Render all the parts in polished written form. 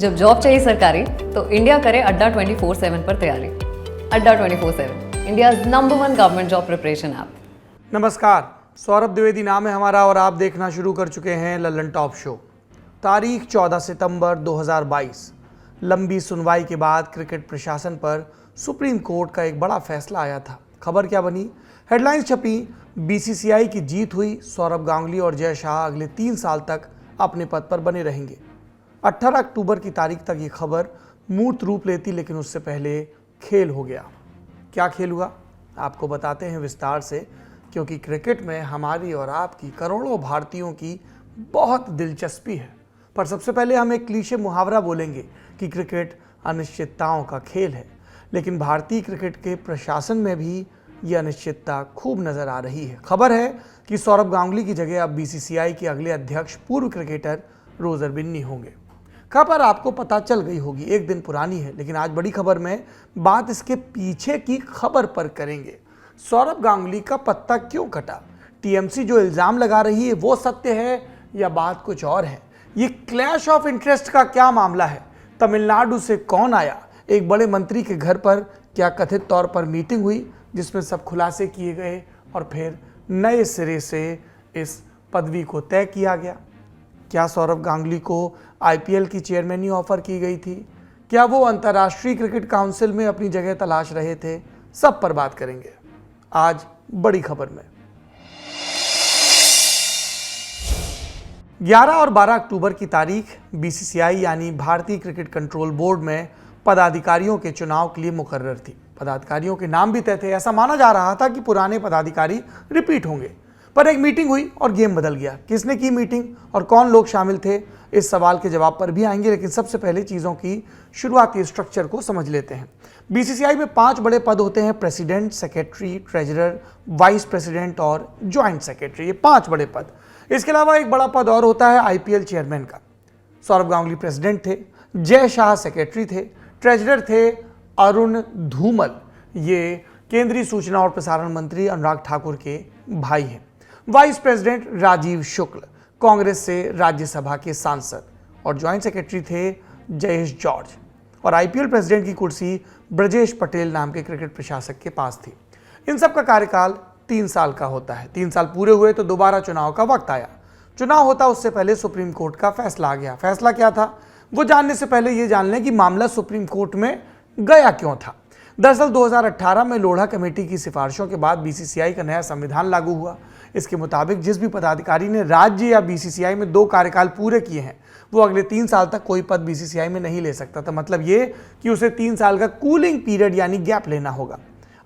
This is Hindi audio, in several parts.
जब जॉब चाहिए सरकारी तो इंडिया करे अड्डा 24/7 पर तैयारी। अड्डा 24/7 India number 1 government job preparation app. नमस्कार, सौरभ द्विवेदी नाम है हमारा और आप देखना शुरू कर चुके हैं लल्लन टॉप शो। तारीख 14 सितंबर 2022। लंबी सुनवाई के बाद क्रिकेट प्रशासन पर सुप्रीम कोर्ट का एक बड़ा फैसला आया था। खबर क्या बनी? हेडलाइंस छपी, बीसीसीआई की जीत हुई, सौरभ गांगुली और जय शाह अगले 3 साल तक अपने पद पर बने रहेंगे। 18 अक्टूबर की तारीख तक ये खबर मूर्त रूप लेती, लेकिन उससे पहले खेल हो गया। क्या खेल हुआ आपको बताते हैं विस्तार से, क्योंकि क्रिकेट में हमारी और आपकी करोड़ों भारतीयों की बहुत दिलचस्पी है। पर सबसे पहले हम एक क्लीशे मुहावरा बोलेंगे कि क्रिकेट अनिश्चितताओं का खेल है, लेकिन भारतीय क्रिकेट के प्रशासन में भी ये अनिश्चितता खूब नजर आ रही है। खबर है कि सौरभ गांगुली की जगह अब बीसीसीआई के अगले अध्यक्ष पूर्व क्रिकेटर रोजर बिन्नी होंगे। खबर आपको पता चल गई होगी, एक दिन पुरानी है, लेकिन आज बड़ी खबर में बात इसके पीछे की खबर पर करेंगे। सौरभ गांगुली का पत्ता क्यों कटा? टीएमसी जो इल्जाम लगा रही है वो सत्य है या बात कुछ और है? ये क्लैश ऑफ इंटरेस्ट का क्या मामला है? तमिलनाडु से कौन आया? एक बड़े मंत्री के घर पर क्या कथित तौर पर मीटिंग हुई जिसमें सब खुलासे किए गए और फिर नए सिरे से इस पदवी को तय किया गया? क्या सौरभ गांगुली को आईपीएल की चेयरमैनी ऑफर की गई थी? क्या वो अंतर्राष्ट्रीय क्रिकेट काउंसिल में अपनी जगह तलाश रहे थे? सब पर बात करेंगे आज बड़ी खबर में। 11 और 12 अक्टूबर की तारीख बीसीसीआई यानी भारतीय क्रिकेट कंट्रोल बोर्ड में पदाधिकारियों के चुनाव के लिए मुकर्रर थी। पदाधिकारियों के नाम भी तय थे। ऐसा माना जा रहा था कि पुराने पदाधिकारी रिपीट होंगे, पर एक मीटिंग हुई और गेम बदल गया। किसने की मीटिंग और कौन लोग शामिल थे, इस सवाल के जवाब पर भी आएंगे, लेकिन सबसे पहले चीज़ों की शुरुआती स्ट्रक्चर को समझ लेते हैं। बीसीसीआई में 5 बड़े पद होते हैं: president, secretary, treasurer, vice president और ज्वाइंट सेक्रेटरी। ये 5 बड़े पद। इसके अलावा एक बड़ा पद और होता है आईपीएल चेयरमैन का। सौरभ गांगुली प्रेसिडेंट थे, जय शाह सेक्रेटरी थे, ट्रेजरर थे अरुण धूमल, ये केंद्रीय सूचना और प्रसारण मंत्री अनुराग ठाकुर के भाई हैं। वाइस प्रेसिडेंट राजीव शुक्ल, कांग्रेस से राज्यसभा के सांसद, और ज्वाइंट सेक्रेटरी थे जयेश जॉर्ज। और आईपीएल प्रेसिडेंट की कुर्सी ब्रजेश पटेल नाम के क्रिकेट प्रशासक के पास थी। इन सब का कार्यकाल 3 साल का होता है। 3 साल पूरे हुए तो दोबारा चुनाव का वक्त आया। चुनाव होता उससे पहले सुप्रीम कोर्ट का फैसला आ गया। फैसला क्या था वो जानने से पहले ये जान लें कि मामला सुप्रीम कोर्ट में गया क्यों था। दरअसल 2018 में लोढ़ा कमेटी की सिफारिशों के बाद बीसीसीआई का नया संविधान लागू हुआ। इसके मुताबिक जिस भी पदाधिकारी ने राज्य या बीसीसीआई में 2 कार्यकाल पूरे किए हैं वो अगले 3 साल तक कोई पद बीसीसीआई में नहीं ले सकता था। मतलब ये कि उसे 3 साल का कूलिंग पीरियड यानी गैप लेना होगा।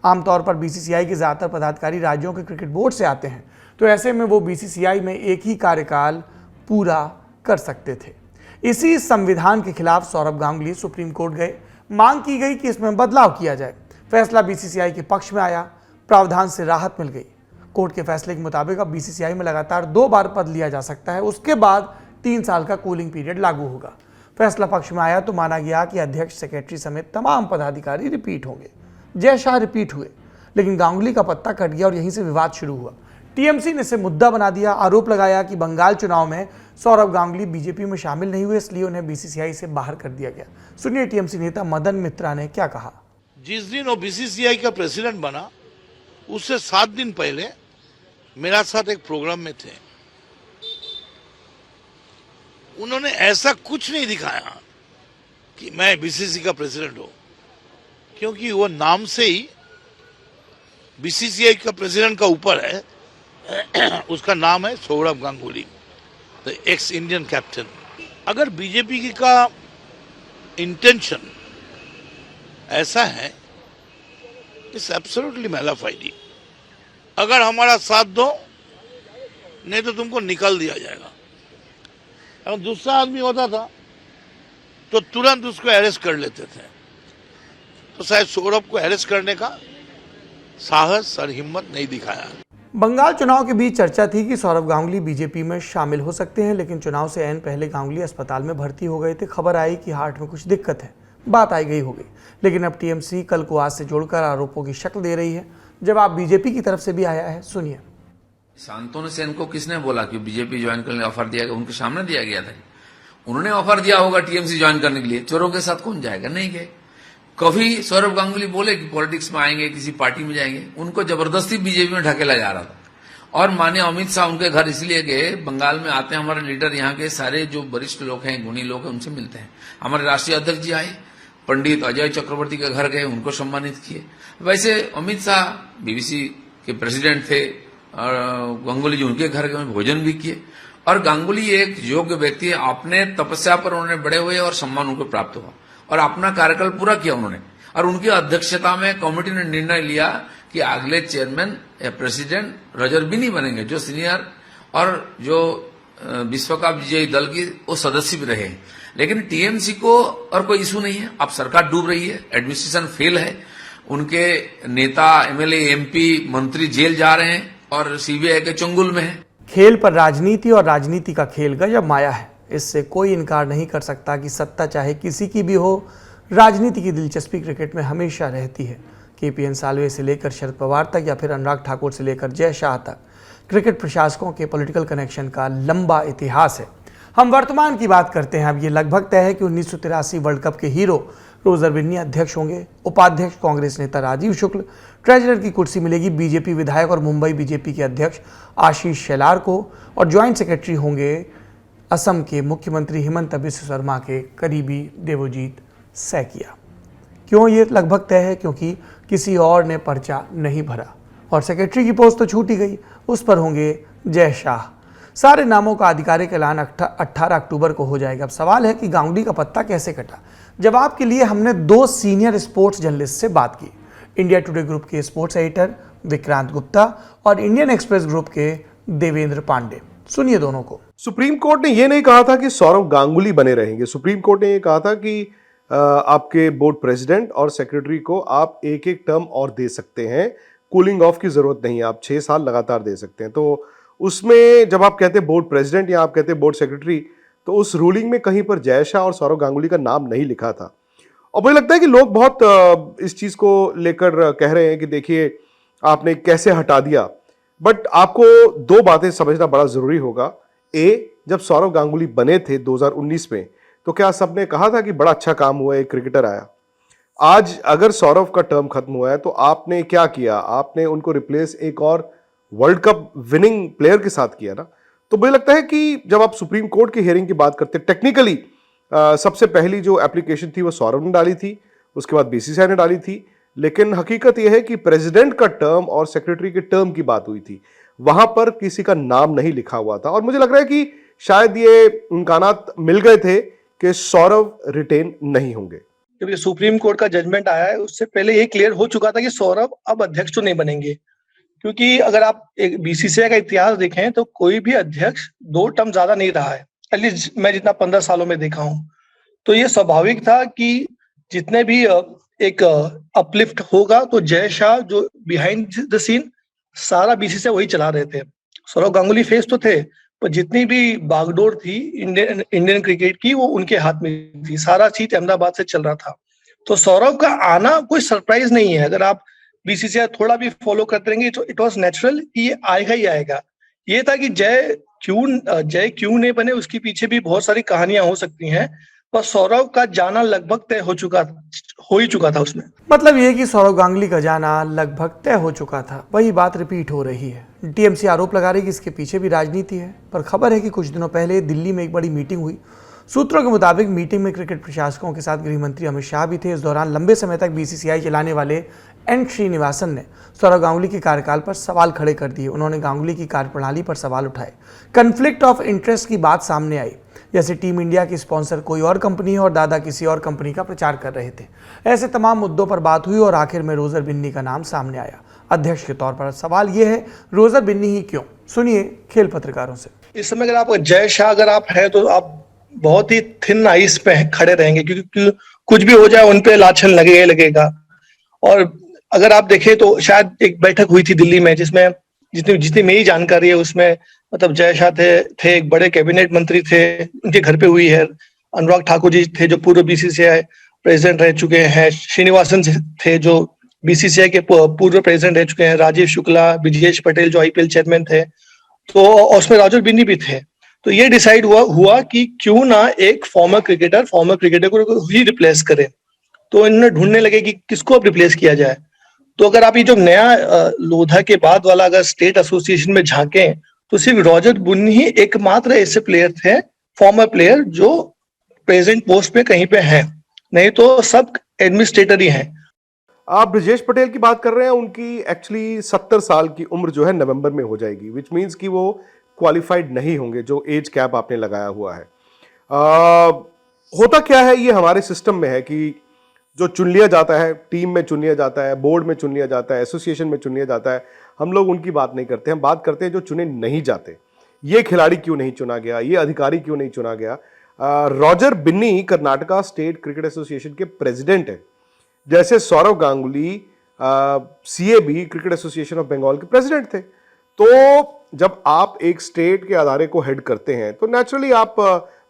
आमतौर पर बीसीसीआई के ज़्यादातर पदाधिकारी राज्यों के क्रिकेट बोर्ड से आते हैं, तो ऐसे में वो बीसीसीआई में एक ही कार्यकाल पूरा कर सकते थे। इसी संविधान के खिलाफ सौरभ गांगुली सुप्रीम कोर्ट गए। मांग की गई कि इसमें बदलाव किया जाए। फैसला बीसीसीआई के पक्ष में आया, प्रावधान से राहत मिल गई। कोर्ट के फैसले के मुताबिक अब बीसीसीआई में लगातार 2 बार पद लिया जा सकता है। उसके बाद 3 साल का कूलिंग पीरियड लागू होगा। फैसला पक्ष में आया तो माना गया कि अध्यक्ष, सेक्रेटरी समेत तमाम पदाधिकारी रिपीट होंगे। जय शाह रिपीट हुए, लेकिन गांगुली का पत्ता कट गया और यहीं से विवाद शुरू हुआ। टीएमसी ने इसे मुद्दा बना दिया। आरोप लगाया कि बंगाल चुनाव में सौरभ गांगुली बीजेपी में शामिल नहीं हुए, इसलिए उन्हें बीसीसीआई से बाहर कर दिया गया। सुनिए टीएमसी नेता मदन मित्रा ने क्या कहा। जिस दिन वो बीसीसीआई का प्रेसिडेंट बना उससे 7 दिन पहले मेरा साथ एक प्रोग्राम में थे। उन्होंने ऐसा कुछ नहीं दिखाया कि मैं बीसीसीआई का प्रेसिडेंट हूं, क्योंकि वो नाम से ही बीसीसीआई का प्रेसिडेंट का ऊपर है। उसका नाम है Saurabh Ganguly, the x Indian captain. अगर बीजेपी का इंटेंशन ऐसा है, इट्स एब्सोल्युटली मैलाफाइडी। अगर हमारा साथ दो, नहीं तो तुमको निकाल दिया जाएगा। अगर दूसरा आदमी होता था तो तुरंत उसको अरेस्ट कर लेते थे। तो शायद सौरभ को अरेस्ट करने का साहस और हिम्मत नहीं दिखाया। बंगाल चुनाव के बीच चर्चा थी कि सौरभ गांगुली बीजेपी में शामिल हो सकते हैं, लेकिन चुनाव से ऐन पहले गांगुली अस्पताल में भर्ती हो गए थे। खबर आई कि हार्ट में कुछ दिक्कत है। बात आई गई हो गई, लेकिन अब टीएमसी कल को आज से जोड़कर आरोपों की शक्ल दे रही है। जवाब बीजेपी की तरफ से भी आया है, सुनिए। शांतनु सेन को किसने बोला कि बीजेपी ज्वाइन करने ऑफर दिया गया? उनके सामने दिया गया था। उन्होंने ऑफर दिया होगा टीएमसी ज्वाइन करने के लिए, चोरों के साथ कौन जाएगा? नहीं गए। कभी सौरभ गांगुली बोले कि पॉलिटिक्स में आएंगे, किसी पार्टी में जाएंगे, उनको जबरदस्ती बीजेपी में ढकेला जा रहा था। और माननीय अमित शाह उनके घर इसलिए गए, बंगाल में आते हैं हमारे लीडर, यहाँ के सारे जो वरिष्ठ लोग हैं, गुणी लोग हैं, उनसे मिलते हैं। हमारे राष्ट्रीय अध्यक्ष जी आए, पंडित अजय चक्रवर्ती के घर गए, उनको सम्मानित किए। वैसे अमित शाह बीबीसी के प्रेसिडेंट थे और गांगुली जी उनके घर गए, भोजन भी किए। और गांगुली एक योग्य व्यक्ति है, अपने तपस्या पर उन्होंने बड़े हुए और सम्मान उनको प्राप्त हुआ और अपना कार्यकाल पूरा किया उन्होंने। और उनकी अध्यक्षता में कमेटी ने निर्णय लिया कि अगले चेयरमैन या प्रेसिडेंट रजरबिनी बनेंगे, जो सीनियर और जो विश्व कप विजयी दल की वो सदस्य भी रहे। लेकिन टीएमसी को और कोई इशू नहीं है, अब सरकार डूब रही है, एडमिनिस्ट्रेशन फेल है, उनके नेता एमएलए एमपी मंत्री जेल जा रहे हैं और सीबीआई के चंगुल में है। खेल पर राजनीति और राजनीति का खेल गजब माया है। इससे कोई इनकार नहीं कर सकता कि सत्ता चाहे किसी की भी हो, राजनीति की दिलचस्पी क्रिकेट में हमेशा रहती है। केपीएन सालवे से लेकर शरद पवार तक या फिर अनुराग ठाकुर से लेकर जय शाह तक क्रिकेट प्रशासकों के पॉलिटिकल कनेक्शन का लंबा इतिहास है। हम वर्तमान की बात करते हैं। अब ये लगभग तय है कि 1983 वर्ल्ड कप के हीरो रोजर बिन्नी अध्यक्ष होंगे। उपाध्यक्ष कांग्रेस नेता राजीव शुक्ल, ट्रेजरर की कुर्सी मिलेगी बीजेपी विधायक और मुंबई बीजेपी के अध्यक्ष आशीष शेलार को, और ज्वाइंट सेक्रेटरी होंगे असम के मुख्यमंत्री हिमंत बिस्व शर्मा के करीबी देवोजीत सैकिया। क्यों ये लगभग तय है? क्योंकि किसी और ने पर्चा नहीं भरा और सेक्रेटरी की पोस्ट तो छूट ही गई, उस पर होंगे जय शाह। सारे नामों का आधिकारिक ऐलान 18 अक्टूबर को हो जाएगा। अब सवाल है कि गांगुली का पत्ता कैसे कटा। जवाब के लिए हमने 2 सीनियर स्पोर्ट्स जर्नलिस्ट से बात की, इंडिया टुडे ग्रुप के स्पोर्ट्स एडिटर विक्रांत गुप्ता और इंडियन एक्सप्रेस ग्रुप के देवेंद्र पांडे। सुनिए दोनों को। सुप्रीम कोर्ट ने यह नहीं कहा था कि सौरव गांगुली बने रहेंगे। सुप्रीम कोर्ट ने यह कहा था कि आपके बोर्ड प्रेसिडेंट और सेक्रेटरी को आप एक एक टर्म और दे सकते हैं, कूलिंग ऑफ की जरूरत नहीं है, आप 6 साल लगातार दे सकते हैं। तो उसमें जब आप कहते हैं बोर्ड प्रेसिडेंट या आप कहते हैं बोर्ड सेक्रेटरी, तो उस रूलिंग में कहीं पर जय शाह और सौरव गांगुली का नाम नहीं लिखा था। और मुझे लगता है कि लोग बहुत इस चीज को लेकर कह रहे हैं कि देखिए आपने कैसे हटा दिया। बट आपको 2 बातें समझना बड़ा जरूरी होगा। जब सौरव गांगुली बने थे 2019 में, तो क्या सबने कहा था कि बड़ा अच्छा काम हुआ, एक क्रिकेटर आया? आज अगर सौरव का टर्म खत्म हुआ है तो आपने क्या किया? आपने उनको रिप्लेस एक और वर्ल्ड कप विनिंग प्लेयर के साथ किया ना। तो मुझे लगता है कि जब आप सुप्रीम कोर्ट की हियरिंग की बात करते हैं, टेक्निकली सबसे पहली जो एप्लीकेशन थी वो सौरव ने डाली थी, उसके बाद बीसीसीआई ने डाली थी। लेकिन हकीकत यह है कि प्रेसिडेंट का टर्म और सेक्रेटरी के टर्म की बात हुई थी, वहां पर किसी का नाम नहीं लिखा हुआ था। और मुझे लग रहा है कि शायद ये इम्कानात मिल गए थे कि सौरव रिटेन नहीं होंगे। जब ये सुप्रीम कोर्ट का जजमेंट आया है, उससे पहले ये क्लियर हो चुका था कि सौरव अब अध्यक्ष तो नहीं बनेंगे। क्योंकि अगर आप एक बीसीसीआई का इतिहास देखें तो कोई भी अध्यक्ष 2 टर्म ज्यादा नहीं रहा है, एटलीस्ट मैं जितना 15 सालों में देखा हूं। तो ये स्वाभाविक था कि जितने भी एक अपलिफ्ट होगा तो जय शाह जो बिहाइंड द सीन सारा बीसीसीआई वही चला रहे थे। सौरव गांगुली फेस तो थे, पर जितनी भी बागडोर थी इंडियन क्रिकेट की वो उनके हाथ में थी, सारा चीज अहमदाबाद से चल रहा था। तो सौरव का आना कोई सरप्राइज नहीं है। अगर आप बीसीसीआई थोड़ा भी फॉलो करते रहेंगे तो इट वाज नेचुरल कि ये आएगा ही आएगा। ये था कि जय क्यों नहीं बने, उसके पीछे भी बहुत सारी कहानियां हो सकती हैं, पर सौरव का जाना लगभग तय हो ही चुका था उसमें। मतलब ये कि सौरव गांगुली का जाना लगभग तय हो चुका था। वही बात रिपीट हो रही है। टीएमसी आरोप लगा रही है कि इसके पीछे भी राजनीति है, पर खबर है कि कुछ दिनों पहले दिल्ली में एक बड़ी मीटिंग हुई। सूत्रों के मुताबिक मीटिंग में क्रिकेट प्रशासकों के साथ गृह मंत्री अमित शाह भी थे। इस दौरान लंबे समय तक बीसीसीआई चलाने वाले एन श्रीनिवासन ने सौरव गांगुली के कार्यकाल पर सवाल खड़े कर दिए। उन्होंने गांगुली की कार्यप्रणाली पर सवाल उठाए। कन्फ्लिक्ट ऑफ इंटरेस्ट की बात सामने आई, जैसे टीम इंडिया की स्पॉन्सर कोई और कंपनी है और दादा किसी और कंपनी का प्रचार कर रहे थे। ऐसे तमाम मुद्दों पर बात हुई और आखिर में रोजर बिन्नी का नाम सामने आया अध्यक्ष के तौर पर। सवाल ये है, रोजर बिन्नी ही क्यों? सुनिए खेल पत्रकारों से। इस समय अगर आप जय शाह अगर आप हैं तो आप बहुत ही थिन आइस पे खड़े रहेंगे, क्योंकि कुछ भी हो जाए उन पे लाछन लगेगा। और अगर आप देखें तो शायद एक बैठक हुई थी दिल्ली में, जिसमें जितनी मेरी जानकारी है उसमें मतलब जय शाह थे एक बड़े कैबिनेट मंत्री थे, उनके घर पे हुई है। अनुराग ठाकुर जी थे जो पूर्व बीसीसीआई प्रेसिडेंट रह चुके हैं। श्रीनिवासन थे जो बीसीसीआई के पूर्व प्रेसिडेंट रह चुके हैं। राजीव शुक्ला, ब्रिजेश पटेल जो आईपीएल चेयरमैन थे, तो उसमें रोजर बिन्नी भी थे। तो ये डिसाइड हुआ कि क्यों ना एक फॉर्मर क्रिकेटर को ही रिप्लेस करे। तो इन्होंने ढूंढने लगे कि किसको अब रिप्लेस किया जाए। तो अगर आप ये जो नया लोधा के बाद वाला अगर स्टेट एसोसिएशन में झांकें, तो सिर्फ रॉजर बुन ही एकमात्र ऐसे प्लेयर थे, फॉर्मर प्लेयर, जो प्रेजेंट पोस्ट पे कहीं पे हैं, नहीं तो सब एडमिनिस्ट्रेटर ही हैं। आप ब्रजेश पटेल की बात कर रहे हैं, उनकी एक्चुअली 70 साल की उम्र जो है नवंबर में हो जाएगी, विच मीन्स कि वो क्वालिफाइड नहीं होंगे, जो एज कैप आपने लगाया हुआ है। होता क्या है, ये हमारे सिस्टम में है कि जो चुन लिया जाता है, टीम में चुन लिया जाता है, बोर्ड में चुन लिया जाता है, एसोसिएशन में चुन लिया जाता है, हम लोग उनकी बात नहीं करते, हम बात करते हैं जो चुने नहीं जाते। ये खिलाड़ी क्यों नहीं चुना गया, ये अधिकारी क्यों नहीं चुना गया। Roger Binny Karnataka State Cricket Association के प्रेसिडेंट है, जैसे Sourav Ganguly CAB Cricket Association of Bengal के प्रेसिडेंट थे। तो जब आप एक स्टेट के अदारे को हेड करते हैं तो नेचुरली आप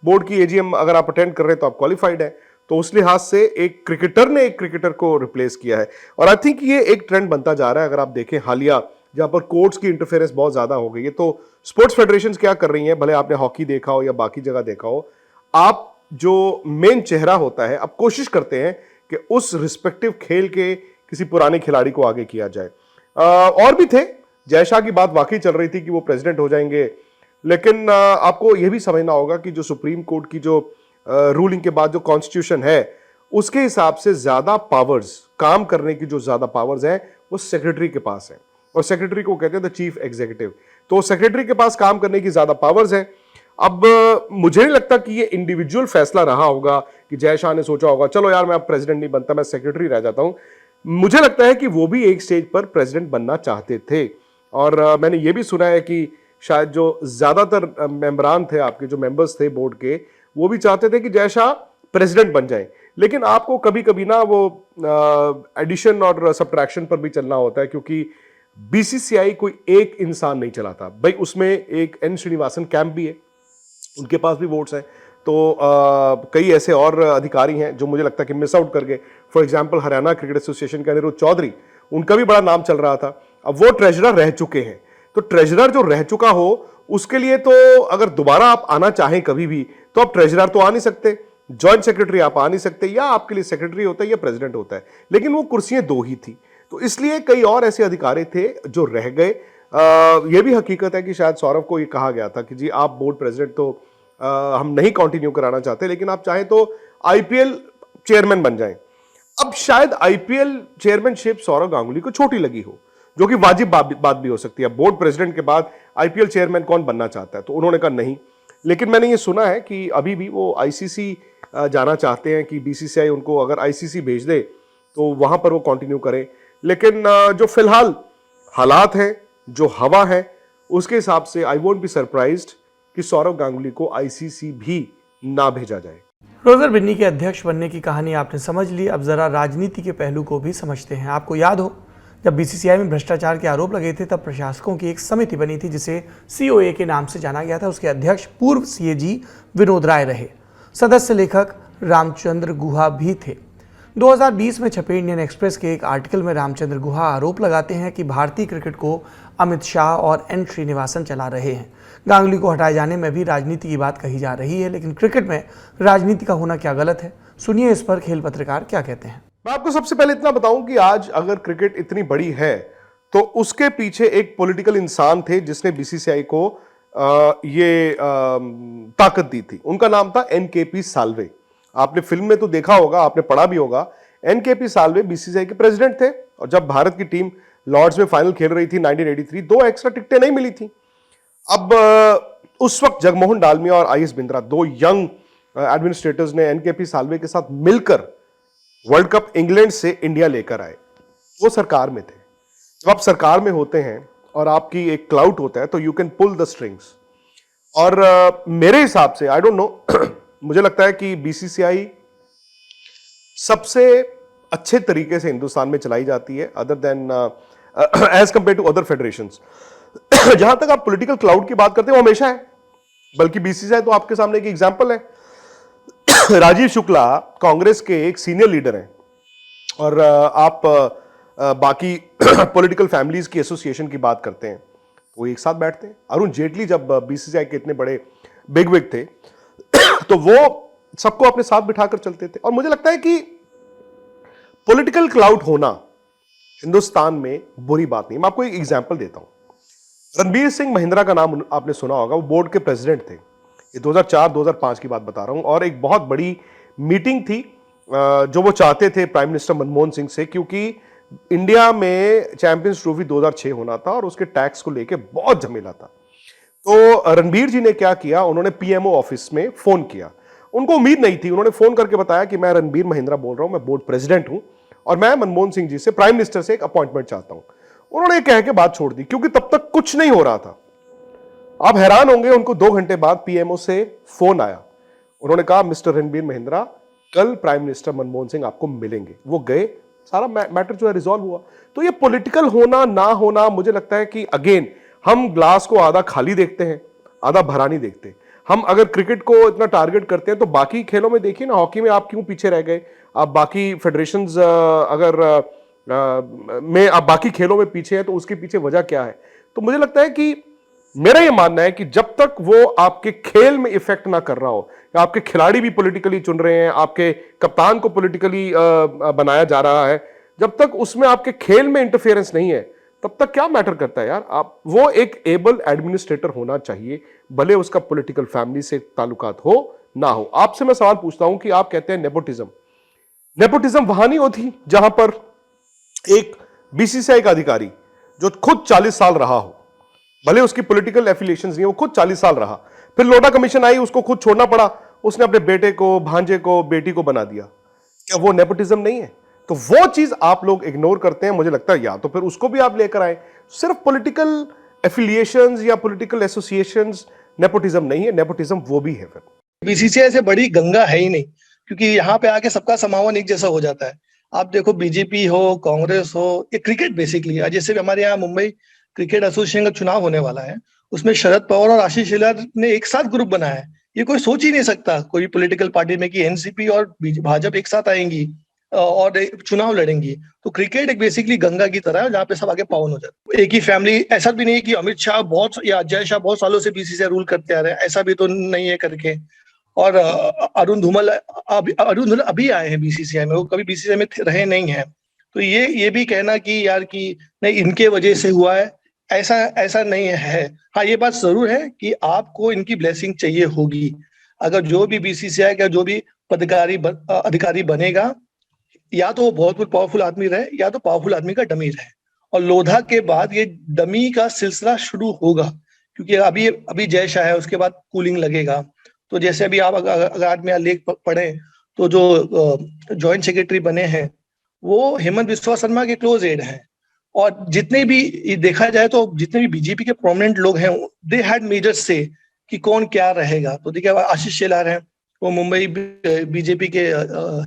बोर्ड की एजीएम अगर आप अटेंड कर रहे हैं तो आप क्वालिफाइड है। तो उस लिहाज से एक क्रिकेटर ने एक क्रिकेटर को रिप्लेस किया है, और आई थिंक ये एक ट्रेंड बनता जा रहा है। अगर आप देखें हालिया जहां पर कोर्ट्स की इंटरफेरेंस बहुत ज्यादा हो गई है, तो स्पोर्ट्स फेडरेशन क्या कर रही हैं, भले आपने हॉकी देखा हो या बाकी जगह देखा हो, आप जो मेन चेहरा होता है, अब कोशिश करते हैं कि उस रिस्पेक्टिव खेल के किसी पुराने खिलाड़ी को आगे किया जाए। और भी थे, जय शाह की बात वाकई चल रही थी कि वो प्रेसिडेंट हो जाएंगे, लेकिन आपको यह भी समझना होगा कि जो सुप्रीम कोर्ट की जो रूलिंग के बाद जो कॉन्स्टिट्यूशन है, उसके हिसाब से ज्यादा पावर्स, काम करने की जो ज्यादा पावर्स हैं, वो सेक्रेटरी के पास है, और सेक्रेटरी को कहते हैं द चीफ एग्जीक्यूटिव। तो सेक्रेटरी के पास काम करने की ज्यादा पावर्स हैं। अब मुझे नहीं लगता कि ये इंडिविजुअल फैसला रहा होगा कि जय शाह ने सोचा होगा चलो यार मैं अब प्रेसिडेंट नहीं बनता, मैं सेक्रेटरी रह जाता हूं। मुझे लगता है कि वो भी एक स्टेज पर प्रेसिडेंट बनना चाहते थे, और मैंने ये भी सुना है कि शायद जो ज्यादातर मेंबरान थे, आपके जो मेंबर्स थे बोर्ड के, वो भी चाहते थे कि जय शाह प्रेसिडेंट बन जाए। लेकिन आपको कभी कभी ना वो एडिशन और सब्ट्रैक्शन पर भी चलना होता है, क्योंकि बीसीसीआई कोई एक इंसान नहीं चलाता भाई, उसमें एक एन श्रीनिवासन कैंप भी है, उनके पास भी वोट्स हैं। तो कई ऐसे और अधिकारी हैं जो मुझे लगता है कि मिस आउट कर गए। For example Haryana cricket Association के अनिरुद्ध चौधरी, उनका भी बड़ा नाम चल रहा था, अब वो ट्रेजरर रह चुके हैं। तो ट्रेजरर जो रह चुका हो, उसके लिए तो अगर दोबारा आप आना चाहें कभी भी, तो आप ट्रेजरर तो आ नहीं सकते, जॉइंट सेक्रेटरी आप आ नहीं सकते, या आपके लिए सेक्रेटरी होता है या प्रेसिडेंट होता है, लेकिन वो कुर्सियां दो ही थी। तो इसलिए कई और ऐसे अधिकारी थे जो रह गए। यह भी हकीकत है कि शायद सौरव को ये कहा गया था कि जी आप बोर्ड प्रेसिडेंट तो हम नहीं कंटिन्यू कराना चाहते, लेकिन आप चाहें तो आईपीएल चेयरमैन बन जाएं। अब शायद आईपीएल चेयरमैनशिप सौरव गांगुली को छोटी लगी हो, जो कि वाजिब बात भी हो सकती है। बोर्ड प्रेसिडेंट के बाद आईपीएल चेयरमैन कौन बनना चाहता है, तो उन्होंने कहा नहीं। लेकिन मैंने ये सुना है कि अभी भी वो आईसीसी जाना चाहते हैं, कि बीसीसीआई उनको अगर आईसीसी भेज दे तो वहां पर वो कंटिन्यू करें। लेकिन जो फिलहाल हालात हैं, जो हवा है, उसके हिसाब से आई वोंट बी सरप्राइज्ड कि सौरव गांगुली को आईसीसी भी ना भेजा जाए। रोजर बिन्नी के अध्यक्ष बनने की कहानी आपने समझ ली, अब जरा राजनीति के पहलू को भी समझते हैं। आपको याद हो, जब बीसीसीआई में भ्रष्टाचार के आरोप लगे थे, तब प्रशासकों की एक समिति बनी थी जिसे सीओए के नाम से जाना गया था। उसके अध्यक्ष पूर्व सीएजी विनोद राय रहे, सदस्य लेखक रामचंद्र गुहा भी थे। 2020 में छपे इंडियन एक्सप्रेस के एक आर्टिकल में रामचंद्र गुहा आरोप लगाते हैं कि भारतीय क्रिकेट को अमित शाह और एन श्रीनिवासन चला रहे हैं। गांगुली को हटाए जाने में भी राजनीति की बात कही जा रही है, लेकिन क्रिकेट में राजनीति का होना क्या गलत है? सुनिए इस पर खेल पत्रकार क्या कहते हैं। मैं आपको सबसे पहले इतना बताऊं कि आज अगर क्रिकेट इतनी बड़ी है तो उसके पीछे एक पॉलिटिकल इंसान थे जिसने बीसीसीआई को ये ताकत दी थी। उनका नाम था एनकेपी साल्वे। आपने फिल्म में तो देखा होगा, आपने पढ़ा भी होगा। एनकेपी साल्वे बीसीसीआई के प्रेसिडेंट थे, और जब भारत की टीम लॉर्ड्स में फाइनल खेल रही थी 1983, 2 एक्स्ट्रा टिकटें नहीं मिली थी। अब उस वक्त जगमोहन डालमिया और आईएस बिंद्रा, 2 यंग एडमिनिस्ट्रेटर्स ने एनकेपी साल्वे के साथ मिलकर वर्ल्ड कप इंग्लैंड से इंडिया लेकर आए। वो सरकार में थे। जब आप सरकार में होते हैं और आपकी एक क्लाउड होता है, तो you can pull the strings. और मेरे हिसाब से, आई डोंट नो, मुझे लगता है कि बीसीसीआई सबसे अच्छे तरीके से हिंदुस्तान में चलाई जाती है, other than as compare to other federations. जहां तक आप पॉलिटिकल क्लाउड की बात करते हैं, वो हमेशा है, बल्कि बीसीसीआई तो आपके सामने एक एग्जांपल है। राजीव शुक्ला कांग्रेस के एक सीनियर लीडर हैं, और आप बाकी पॉलिटिकल फैमिलीज की एसोसिएशन की बात करते हैं, वो एक साथ बैठते हैं। अरुण जेटली जब बीसीसीआई के इतने बड़े बिगविग थे तो वो सबको अपने साथ बिठाकर चलते थे। और मुझे लगता है कि पॉलिटिकल क्लाउड होना हिंदुस्तान में बुरी बात नहीं। मैं आपको एक एग्जांपल देता हूं। रणबीर सिंह महिंद्रा का नाम आपने सुना होगा, वो बोर्ड के प्रेसिडेंट थे। ये 2004-2005 की बात बता रहा हूं। और एक बहुत बड़ी मीटिंग थी जो वो चाहते थे प्राइम मिनिस्टर मनमोहन सिंह से, क्योंकि इंडिया में चैंपियंस ट्रॉफी 2006 होना था और उसके टैक्स को लेके बहुत झमेला था। तो रणबीर जी ने क्या किया, उन्होंने पीएमओ ऑफिस में फोन किया। उनको उम्मीद नहीं थी, उन्होंने फोन करके बताया कि मैं रणबीर महिंद्रा बोल रहा हूं, मैं बोर्ड प्रेसिडेंट हूं और मैं मनमोहन सिंह जी से, प्राइम मिनिस्टर से एक अपॉइंटमेंट चाहता हूं। उन्होंने कह के बात छोड़ दी, क्योंकि तब तक कुछ नहीं हो रहा था। आप हैरान होंगे, उनको 2 घंटे बाद पीएमओ से फोन आया। उन्होंने कहा, मिस्टर रणबीर महिंद्रा, कल प्राइम मिनिस्टर मनमोहन सिंह आपको मिलेंगे। वो गए, सारा मैटर जो है रिजॉल्व हुआ। तो ये पॉलिटिकल होना ना होना, मुझे लगता है कि अगेन हम ग्लास को आधा खाली देखते हैं, आधा भरा नहीं देखते। हम अगर क्रिकेट को इतना टारगेट करते हैं तो बाकी खेलों में देखिए ना, हॉकी में आप क्यों पीछे रह गए, आप बाकी फेडरेशंस में आप बाकी खेलों में पीछे हैं, तो उसके पीछे वजह क्या है। तो मुझे लगता है कि मेरा ये मानना है कि जब तक वो आपके खेल में इफेक्ट ना कर रहा हो, या आपके खिलाड़ी भी पॉलिटिकली चुन रहे हैं, आपके कप्तान को पॉलिटिकली बनाया जा रहा है, जब तक उसमें आपके खेल में इंटरफेरेंस नहीं है, तब तक क्या मैटर करता है यार। आप वो एक एबल एडमिनिस्ट्रेटर होना चाहिए, भले उसका पॉलिटिकल फैमिली से ताल्लुकात हो ना हो। आपसे मैं सवाल पूछता हूं कि आप कहते हैं नेपोटिज्म, नेपोटिज्म वहां नहीं होती जहां पर एक बीसीसीआई का अधिकारी जो खुद 40 साल रहा हो, भले उसकी पॉलिटिकल एफिलिएशंस नहीं, वो खुद 40 साल रहा, फिर लोढ़ा कमीशन आई, उसको खुद छोड़ना पड़ा, उसने अपने बेटे को, भांजे को, बेटी को बना दिया। क्या वो नेपोटिज्म नहीं है? तो वो चीज आप लोग इग्नोर करते हैं। मुझे लगता है या तो फिर उसको भी आप लेकर आए। सिर्फ पॉलिटिकल एफिलिएशंस या पॉलिटिकल एसोसिएशंस नेपोटिज्म नहीं है, नेपोटिज्म वो भी है। फिर बीसीसीआई से बड़ी गंगा है ही नहीं, क्योंकि यहाँ पे आके सबका समावन एक जैसा हो जाता है। आप देखो, बीजेपी हो, कांग्रेस हो, ये क्रिकेट बेसिकली, जैसे भी हमारे यहाँ मुंबई क्रिकेट एसोसिएशन का चुनाव होने वाला है, उसमें शरद पवार और आशीष शेलार ने एक साथ ग्रुप बनाया है। ये कोई सोच ही नहीं सकता कोई पॉलिटिकल पार्टी में कि एनसीपी और भाजपा एक साथ आएंगी और चुनाव लड़ेंगी। तो क्रिकेट एक बेसिकली गंगा की तरह है, जहाँ पे सब आगे पावन हो जाते हैं। एक ही फैमिली, ऐसा भी नहीं है कि अमित शाह या अजय शाह बहुत सालों से बीसीसीआई रूल करते आ रहे हैं, ऐसा भी तो नहीं है करके। और अरुण धूमल अभी आए हैं बीसीसीआई में, वो कभी बीसीसीआई में रहे नहीं है। तो ये भी कहना कि यार कि नहीं इनके वजह से हुआ है, ऐसा नहीं है। हाँ, ये बात जरूर है कि आपको इनकी ब्लेसिंग चाहिए होगी। अगर जो भी बीसीसीआई का जो भी अधिकारी बनेगा, या तो वो बहुत पावरफुल आदमी रहे, या तो पावरफुल आदमी का डमी रहे। और लोधा के बाद ये डमी का सिलसिला शुरू होगा, क्योंकि अभी जय शाह है, उसके बाद कूलिंग लगेगा। तो जैसे अभी आप अगर आज में लेख पढ़े, तो जो जॉइंट सेक्रेटरी बने हैं वो हेमंत बिस्वा शर्मा के क्लोज एड हैं। और जितने भी देखा जाए तो जितने भी बीजेपी के प्रोमिनेंट लोग हैं, दे हैड मेजर से कि कौन क्या रहेगा। तो देखिए, आशीष शेलार हैं, वो मुंबई बीजेपी के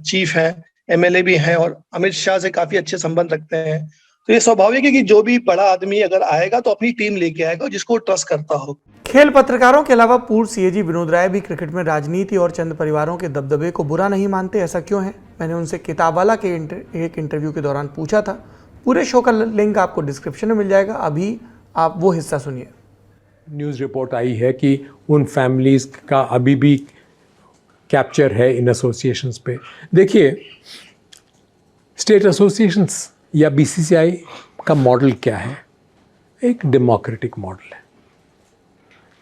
चीफ हैं, एमएलए भी हैं, और अमित शाह से काफी अच्छे संबंध रखते हैं। तो ये स्वाभाविक है कि जो भी बड़ा आदमी अगर आएगा तो अपनी टीम लेके आएगा जिसको ट्रस्ट करता हो। खेल पत्रकारों के अलावा पूर्व सीएजी विनोद राय भी क्रिकेट में राजनीति और चंद परिवारों के दबदबे को बुरा नहीं मानते। ऐसा क्यों है? मैंने उनसे किताबवाला के एक इंटरव्यू के दौरान पूछा था। पूरे शो का लिंक आपको डिस्क्रिप्शन में मिल जाएगा, अभी आप वो हिस्सा सुनिए। न्यूज़ रिपोर्ट आई है कि उन फैमिलीज़ का अभी भी कैप्चर है इन एसोसिएशंस पे। देखिए, स्टेट एसोसिएशंस या बीसीसीआई का मॉडल क्या है? एक डेमोक्रेटिक मॉडल है।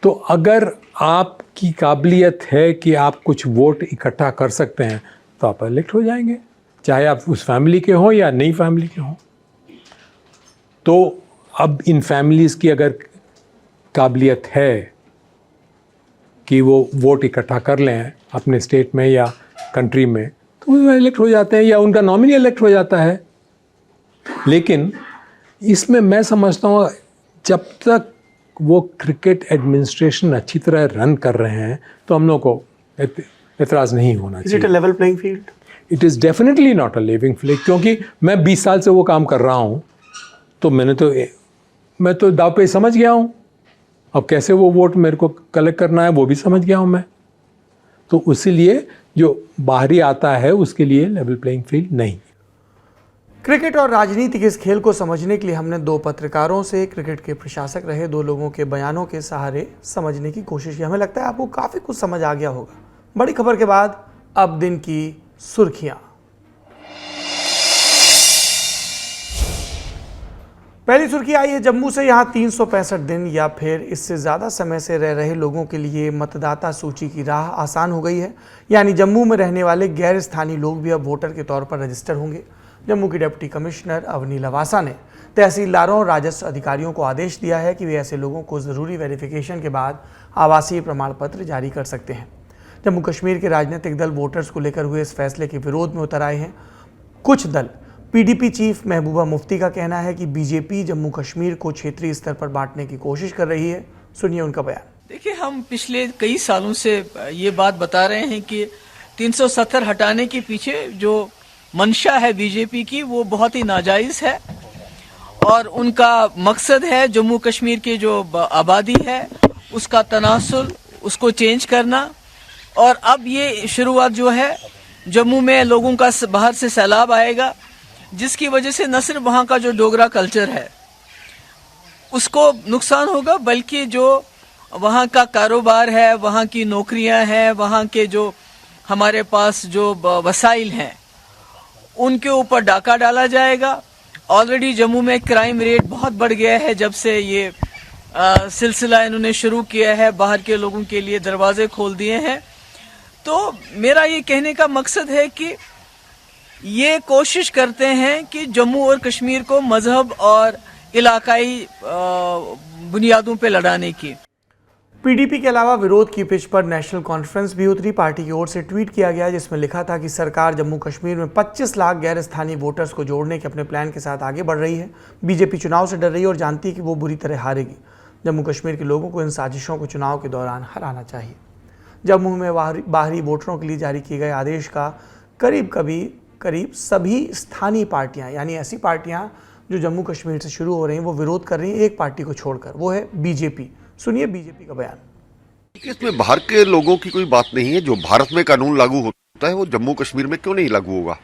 तो अगर आपकी काबिलियत है कि आप कुछ वोट इकट्ठा कर सकते हैं तो आप इलेक्ट हो जाएंगे, चाहे आप उस फैमिली के हों या नई फैमिली के हों। तो अब इन फैमिलीज़ की अगर काबिलियत है कि वो वोट इकट्ठा कर लें अपने स्टेट में या कंट्री में, तो वो इलेक्ट हो जाते हैं या उनका नॉमिनी इलेक्ट हो जाता है। लेकिन इसमें मैं समझता हूँ जब तक वो क्रिकेट एडमिनिस्ट्रेशन अच्छी तरह रन कर रहे हैं तो हम लोग को एतराज़ नहीं होना चाहिए। Is it a level playing field? It is definitely not a living field, क्योंकि मैं 20 साल से वो काम कर रहा हूँ, तो मैं तो दाव पे समझ गया हूँ। अब कैसे वो वोट मेरे को कलेक्ट करना है वो भी समझ गया हूँ मैं। तो इसीलिए जो बाहरी आता है उसके लिए लेवल प्लेइंग फील्ड नहीं। क्रिकेट और राजनीति के इस खेल को समझने के लिए हमने दो पत्रकारों से, क्रिकेट के प्रशासक रहे दो लोगों के बयानों के सहारे समझने की कोशिश की। हमें लगता है आपको काफ़ी कुछ समझ आ गया होगा। बड़ी खबर के बाद अब दिन की सुर्खियां। पहली सुर्खी आई है जम्मू से। यहां 365 दिन या फिर इससे ज़्यादा समय से रह रहे लोगों के लिए मतदाता सूची की राह आसान हो गई है। यानी जम्मू में रहने वाले गैर स्थानीय लोग भी अब वोटर के तौर पर रजिस्टर होंगे। जम्मू की डिप्टी कमिश्नर अवनी लवासा ने तहसीलदारों और राजस्व अधिकारियों को आदेश दिया है कि वे ऐसे लोगों को ज़रूरी वेरिफिकेशन के बाद आवासीय प्रमाण पत्र जारी कर सकते हैं। जम्मू कश्मीर के राजनीतिक दल वोटर्स को लेकर हुए इस फैसले के विरोध में उतर आए हैं। कुछ दल, पीडीपी चीफ महबूबा मुफ्ती का कहना है कि बीजेपी जम्मू कश्मीर को क्षेत्रीय स्तर पर बांटने की कोशिश कर रही है। सुनिए उनका बयान। देखिए, हम पिछले कई सालों से ये बात बता रहे हैं कि 370 हटाने के पीछे जो मंशा है बीजेपी की वो बहुत ही नाजायज है और उनका मकसद है जम्मू कश्मीर की जो आबादी है उसका तनासुल, उसको चेंज करना। और अब ये शुरुआत जो है जम्मू में लोगों का बाहर से सैलाब आएगा, जिसकी वजह से न सिर्फ वहाँ का जो डोगरा कल्चर है उसको नुकसान होगा, बल्कि जो वहाँ का कारोबार है, वहाँ की नौकरियाँ हैं, वहाँ के जो हमारे पास जो वसाइल हैं उनके ऊपर डाका डाला जाएगा। ऑलरेडी जम्मू में क्राइम रेट बहुत बढ़ गया है जब से ये सिलसिला इन्होंने शुरू किया है, बाहर के लोगों के लिए दरवाजे खोल दिए हैं। तो मेरा ये कहने का मकसद है कि ये कोशिश करते हैं कि जम्मू और कश्मीर को मजहब और इलाकाई बुनियादों पे लड़ाने की। पीडीपी के अलावा विरोध की पिच पर नेशनल कॉन्फ्रेंस भी उतरी। पार्टी की ओर से ट्वीट किया गया जिसमें लिखा था कि सरकार जम्मू कश्मीर में 25 लाख गैर स्थानीय वोटर्स को जोड़ने के अपने प्लान के साथ आगे बढ़ रही है। बीजेपी चुनाव से डर रही है और जानती है कि वो बुरी तरह हारेगी। जम्मू कश्मीर के लोगों को इन साजिशों को चुनाव के दौरान हराना चाहिए। जम्मू में बाहरी वोटरों के लिए जारी किए गए आदेश का करीब सभी स्थानीय पार्टियां, यानी ऐसी पार्टियां जो जम्मू कश्मीर से शुरू हो रही हैं, वो विरोध कर रही हैं एक पार्टी को छोड़कर, वो है बीजेपी। सुनिए बीजेपी का बयान। इसमें बाहर के लोगों की कोई बात नहीं है। जो भारत में कानून लागू होता है वो जम्मू कश्मीर में क्यों नहीं लागू होगा?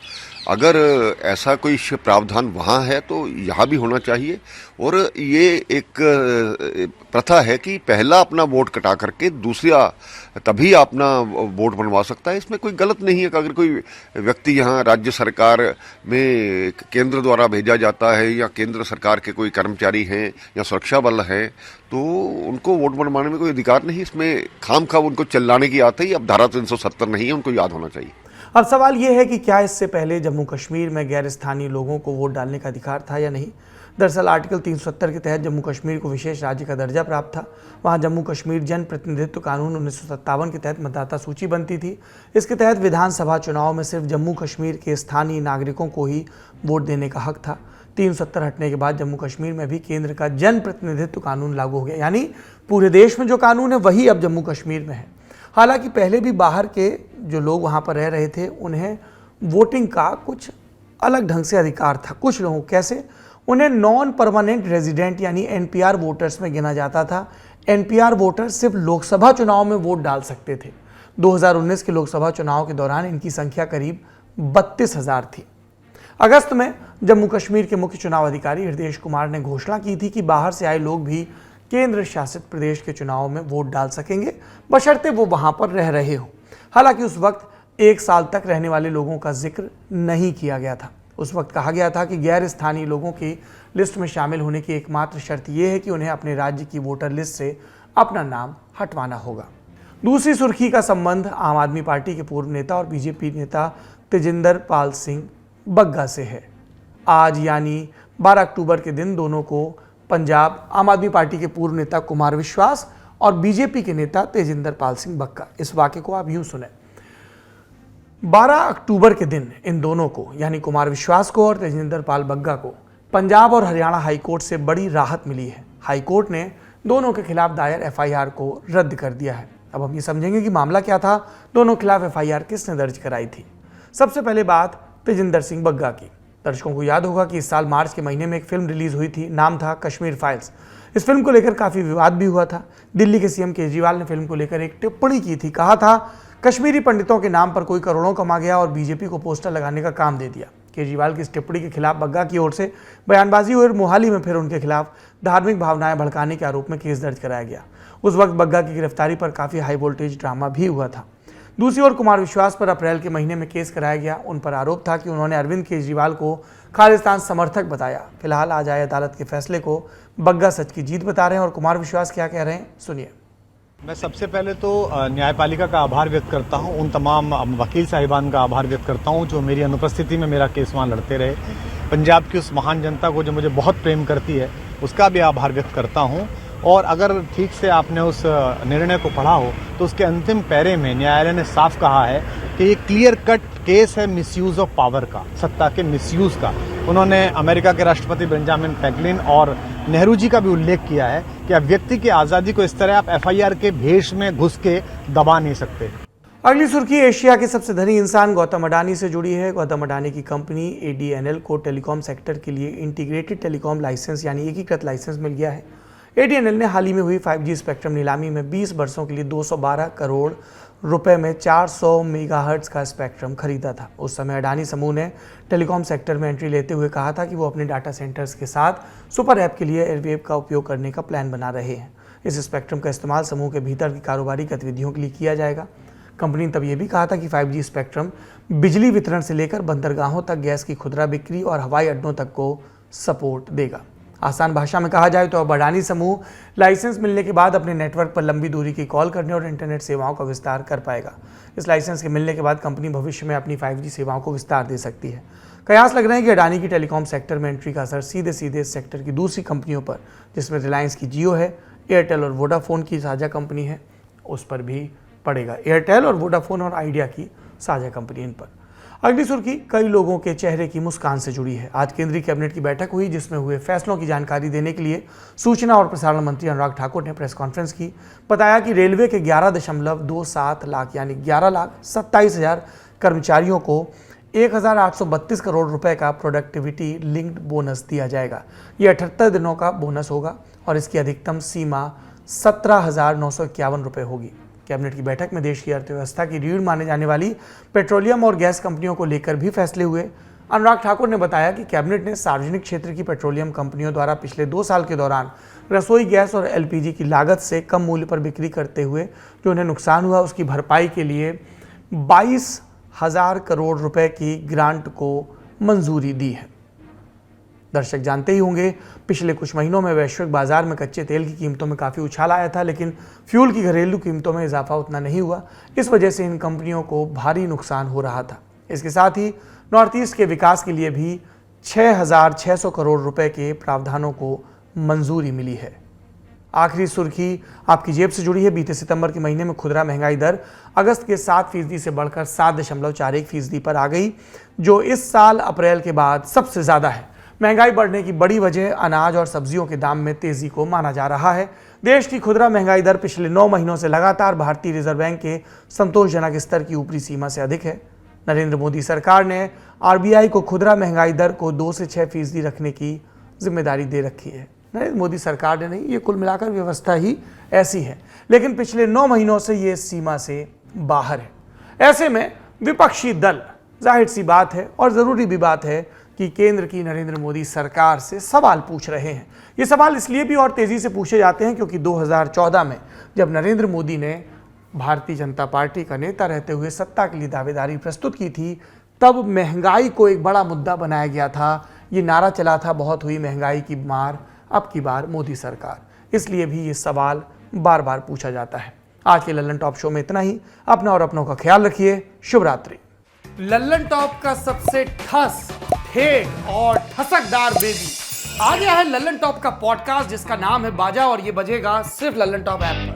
अगर ऐसा कोई प्रावधान वहाँ है तो यहाँ भी होना चाहिए। और ये एक प्रथा है कि पहला अपना वोट कटा करके दूसरा तभी अपना वोट बनवा सकता है। इसमें कोई गलत नहीं है कि अगर कोई व्यक्ति यहाँ राज्य सरकार में केंद्र द्वारा भेजा जाता है या केंद्र सरकार के कोई कर्मचारी हैं या सुरक्षा बल हैं तो उनको वोट बनवाने में कोई अधिकार नहीं। इसमें खामखा उनको चिल्लाने की आदत है। अब धारा 370 नहीं है, उनको याद होना चाहिए। अब सवाल यह है कि क्या इससे पहले जम्मू कश्मीर में गैर स्थानीय लोगों को वोट डालने का अधिकार था या नहीं? दरअसल आर्टिकल 370 के तहत जम्मू कश्मीर को विशेष राज्य का दर्जा प्राप्त था। वहाँ जम्मू कश्मीर जन प्रतिनिधित्व कानून 1957 के तहत मतदाता सूची बनती थी। इसके तहत विधानसभा चुनाव में सिर्फ जम्मू कश्मीर के स्थानीय नागरिकों को ही वोट देने का हक था। 370 हटने के बाद जम्मू कश्मीर में भी केंद्र का जन प्रतिनिधित्व कानून लागू हो गया, यानी पूरे देश में जो कानून है वही अब जम्मू कश्मीर में है। हालांकि पहले भी बाहर के जो लोग वहाँ पर रह रहे थे उन्हें वोटिंग का कुछ अलग ढंग से अधिकार था। कुछ लोगों कैसे, उन्हें नॉन परमानेंट रेजिडेंट यानी एनपीआर वोटर्स में गिना जाता था। एनपीआर वोटर सिर्फ लोकसभा चुनाव में वोट डाल सकते थे। 2019 के लोकसभा चुनाव के दौरान इनकी संख्या करीब 32,000 थी। अगस्त में जम्मू कश्मीर के मुख्य चुनाव अधिकारी हृदयेश कुमार ने घोषणा की थी कि बाहर से आए लोग भी केंद्र शासित प्रदेश के चुनाव में वोट डाल सकेंगे, बशर्ते वो वहां पर रह रहे हो। हालांकि उस वक्त 1 साल तक रहने वाले लोगों का जिक्र नहीं किया गया था। उस वक्त कहा गया था कि गैर स्थानीय लोगों की लिस्ट में शामिल होने की एकमात्र शर्त यह है कि उन्हें अपने राज्य की वोटर लिस्ट से अपना नाम हटवाना होगा। दूसरी सुर्खी का संबंध आम आदमी पार्टी के पूर्व नेता और बीजेपी नेता तेजिंदर पाल सिंह बग्गा से है। आज यानी 12 अक्टूबर के दिन दोनों को पंजाब आम आदमी पार्टी के पूर्व नेता कुमार विश्वास और बीजेपी के नेता तेजिंदर पाल सिंह बग्गा, इस वाक्य को आप यूं सुने। 12 अक्टूबर के दिन इन दोनों को यानी कुमार विश्वास को और तेजिंदर पाल बग्गा को पंजाब और हरियाणा हाईकोर्ट से बड़ी राहत मिली है। हाईकोर्ट ने दोनों के खिलाफ दायर एफआईआर को रद्द कर दिया है। अब हम ये समझेंगे कि मामला क्या था, दोनों के खिलाफ एफआईआर किसने दर्ज कराई थी। सबसे पहले बात तेजिंदर सिंह बग्गा की। दर्शकों को याद होगा कि इस साल मार्च के महीने में एक फिल्म रिलीज हुई थी, नाम था कश्मीर फाइल्स। इस फिल्म को लेकर काफ़ी विवाद भी हुआ था। दिल्ली के सीएम केजरीवाल ने फिल्म को लेकर एक टिप्पणी की थी। कहा था कश्मीरी पंडितों के नाम पर कोई करोड़ों कमा गया और बीजेपी को पोस्टर लगाने का काम दे दिया। केजरीवाल की इस टिप्पणी के खिलाफ बग्गा की ओर से बयानबाजी हुई और मोहाली में फिर उनके खिलाफ धार्मिक भावनाएं भड़काने के आरोप में केस दर्ज कराया गया। उस वक्त बग्गा की गिरफ्तारी पर काफ़ी हाई वोल्टेज ड्रामा भी हुआ था। दूसरी ओर कुमार विश्वास पर अप्रैल के महीने में केस कराया गया। उन पर आरोप था कि उन्होंने अरविंद केजरीवाल को खालिस्तान समर्थक बताया। फिलहाल आज आए अदालत के फैसले को बग्गा सच की जीत बता रहे हैं और कुमार विश्वास क्या कह रहे हैं, सुनिए। मैं सबसे पहले तो न्यायपालिका का आभार व्यक्त करता हूं, उन तमाम वकील साहिबान का आभार व्यक्त करता हूं जो मेरी अनुपस्थिति में मेरा केस वहाँ लड़ते रहे। पंजाब की उस महान जनता को जो मुझे बहुत प्रेम करती है उसका भी आभार व्यक्त करता हूं। और अगर ठीक से आपने उस निर्णय को पढ़ा हो तो उसके अंतिम पैरे में न्यायालय ने साफ कहा है कि ये क्लियर कट केस है मिसयूज ऑफ पावर का, सत्ता के मिसयूज का। उन्होंने अमेरिका के राष्ट्रपति बेंजामिन फ्रैंकलिन और नेहरू जी का भी उल्लेख किया है कि अब व्यक्ति की आज़ादी को इस तरह आप एफआईआर के भेष में घुस के दबा नहीं सकते। अगली सुर्खी एशिया के सबसे धनी इंसान गौतम अडानी से जुड़ी है। गौतम अडानी की कंपनी ADNL को टेलीकॉम सेक्टर के लिए इंटीग्रेटेड टेलीकॉम लाइसेंस यानी एकीकृत लाइसेंस मिल गया है। ADNL ने हाल ही में हुई 5G स्पेक्ट्रम नीलामी में 20 वर्षों के लिए 212 करोड़ रुपए में 400 मेगाहर्ट्ज का स्पेक्ट्रम खरीदा था। उस समय अडानी समूह ने टेलीकॉम सेक्टर में एंट्री लेते हुए कहा था कि वो अपने डाटा सेंटर्स के साथ सुपर ऐप के लिए एयरवेव का उपयोग करने का प्लान बना रहे हैं। इस स्पेक्ट्रम का इस्तेमाल समूह के भीतर की कारोबारी गतिविधियों के लिए किया जाएगा। कंपनी ने तब यह भी कहा था कि 5G स्पेक्ट्रम बिजली वितरण से लेकर बंदरगाहों तक गैस की खुदरा बिक्री और हवाई अड्डों तक को सपोर्ट देगा। आसान भाषा में कहा जाए तो अब अडानी समूह लाइसेंस मिलने के बाद अपने नेटवर्क पर लंबी दूरी की कॉल करने और इंटरनेट सेवाओं का विस्तार कर पाएगा। इस लाइसेंस के मिलने के बाद कंपनी भविष्य में अपनी 5G सेवाओं को विस्तार दे सकती है। कयास लग रहे हैं कि अडानी की टेलीकॉम सेक्टर में एंट्री का असर सीधे सीधे इस सेक्टर की दूसरी कंपनियों पर, जिसमें रिलायंस की जियो है, एयरटेल और वोडाफोन की साझा कंपनी है, उस पर भी पड़ेगा। एयरटेल और वोडाफोन और आइडिया की साझा कंपनी इन पर। अगली सुर्खी कई लोगों के चेहरे की मुस्कान से जुड़ी है। आज केंद्रीय कैबिनेट की बैठक हुई जिसमें हुए फैसलों की जानकारी देने के लिए सूचना और प्रसारण मंत्री अनुराग ठाकुर ने प्रेस कॉन्फ्रेंस की। बताया कि रेलवे के 11.27 लाख यानी 11,27,000 कर्मचारियों को 1,832 करोड़ रुपए का प्रोडक्टिविटी लिंक्ड बोनस दिया जाएगा। ये 78 दिनों का बोनस होगा और इसकी अधिकतम सीमा 17,951 रुपये होगी। कैबिनेट की बैठक में देश की अर्थव्यवस्था की रीढ़ माने जाने वाली पेट्रोलियम और गैस कंपनियों को लेकर भी फैसले हुए। अनुराग ठाकुर ने बताया कि कैबिनेट ने सार्वजनिक क्षेत्र की पेट्रोलियम कंपनियों द्वारा पिछले 2 साल के दौरान रसोई गैस और LPG की लागत से कम मूल्य पर बिक्री करते हुए जो उन्हें नुकसान हुआ उसकी भरपाई के लिए 22,000 करोड़ रुपए की ग्रांट को मंजूरी दी है। दर्शक जानते ही होंगे पिछले कुछ महीनों में वैश्विक बाजार में कच्चे तेल की कीमतों में काफ़ी उछाल आया था, लेकिन फ्यूल की घरेलू कीमतों में इजाफा उतना नहीं हुआ। इस वजह से इन कंपनियों को भारी नुकसान हो रहा था। इसके साथ ही नॉर्थ ईस्ट के विकास के लिए भी 6,600 करोड़ रुपए के प्रावधानों को मंजूरी मिली है। आखिरी सुर्खी आपकी जेब से जुड़ी है। बीते सितंबर के महीने में खुदरा महंगाई दर अगस्त के 7% से बढ़कर 7.41% पर आ गई, जो इस साल अप्रैल के बाद सबसे ज़्यादा है। महंगाई बढ़ने की बड़ी वजह अनाज और सब्जियों के दाम में तेजी को माना जा रहा है। देश की खुदरा महंगाई दर पिछले 9 महीनों से लगातार भारतीय रिजर्व बैंक के संतोषजनक स्तर की ऊपरी सीमा से अधिक है। नरेंद्र मोदी सरकार ने RBI को खुदरा महंगाई दर को 2 से 6% रखने की जिम्मेदारी दे रखी है। नरेंद्र मोदी सरकार ने नहीं, ये कुल मिलाकर व्यवस्था ही ऐसी है, लेकिन पिछले 9 महीनों से ये सीमा से बाहर है। ऐसे में विपक्षी दल, जाहिर सी बात है और ज़रूरी भी बात है कि केंद्र की नरेंद्र मोदी सरकार से सवाल पूछ रहे हैं। ये सवाल इसलिए भी और तेज़ी से पूछे जाते हैं क्योंकि 2014 में जब नरेंद्र मोदी ने भारतीय जनता पार्टी का नेता रहते हुए सत्ता के लिए दावेदारी प्रस्तुत की थी, तब महंगाई को एक बड़ा मुद्दा बनाया गया था। ये नारा चला था, बहुत हुई महंगाई की मार, अब की बार मोदी सरकार। इसलिए भी ये सवाल बार बार पूछा जाता है। आज के लल्लन टॉप शो में इतना ही। अपना और अपनों का ख्याल रखिए। शुभ रात्रि। लल्लन टॉप का सबसे ठस, ठेठ और ठसकदार बेबी आ गया है लल्लन टॉप का पॉडकास्ट, जिसका नाम है बाजा, और ये बजेगा सिर्फ लल्लन टॉप ऐप पर।